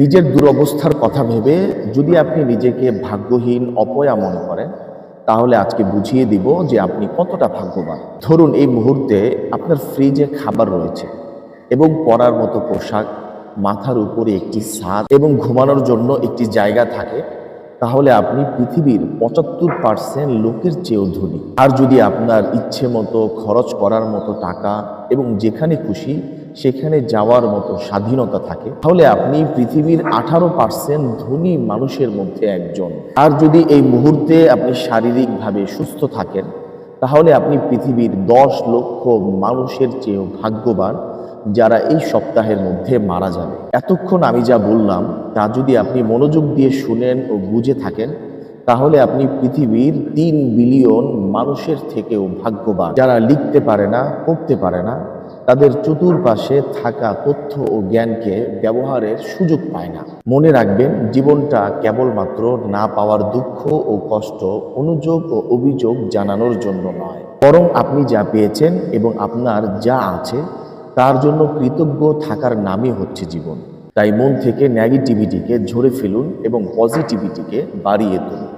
নিজের দুরবস্থার কথা ভেবে যদি আপনি নিজেকে ভাগ্যহীন অপয়া মনে করেন, তাহলে আজকে বুঝিয়ে দিব যে আপনি কতটা ভাগ্যবান। ধরুন এই মুহূর্তে আপনার ফ্রিজে খাবার রয়েছে এবং পরার মতো পোশাক, মাথার উপরে একটি ছাদ এবং ঘুমানোর জন্য একটি জায়গা থাকে, তাহলে আপনি পৃথিবীর ৭৫% লোকের চেয়েও ধনী। আর যদি আপনার ইচ্ছে মতো খরচ করার মতো টাকা এবং যেখানে খুশি সেখানে যাওয়ার মতো স্বাধীনতা থাকে, তাহলে আপনি পৃথিবীর ১৮% ধনী মানুষের মধ্যে একজন। আর যদি এই মুহূর্তে আপনি শারীরিকভাবে সুস্থ থাকেন, তাহলে আপনি পৃথিবীর ১০ লক্ষ মানুষের চেয়েও ভাগ্যবান, যারা এই সপ্তাহের মধ্যে মারা যাবে। এতক্ষণ আমি যা বললাম তা যদি আপনি মনোযোগ দিয়ে শুনেন ও বুঝে থাকেন, তাহলে আপনি পৃথিবীর ৩ বিলিয়ন মানুষের থেকেও ভাগ্যবান, যারা লিখতে পারে না, পড়তে পারে না, তাদের চতুর্পাশে থাকা তথ্য ও জ্ঞানকে ব্যবহারের সুযোগ পায় না। মনে রাখবেন, জীবনটা কেবলমাত্র না পাওয়ার দুঃখ ও কষ্ট অনুযোগ ও অভিযোগ জানানোর জন্য নয়, বরং আপনি যা পেয়েছেন এবং আপনার যা আছে তার জন্য কৃতজ্ঞ থাকার নামই হচ্ছে জীবন। তাই মন থেকে নেগেটিভিটিকে ঝরে ফেলুন এবং পজিটিভিটিকে বাড়িয়ে তুলুন।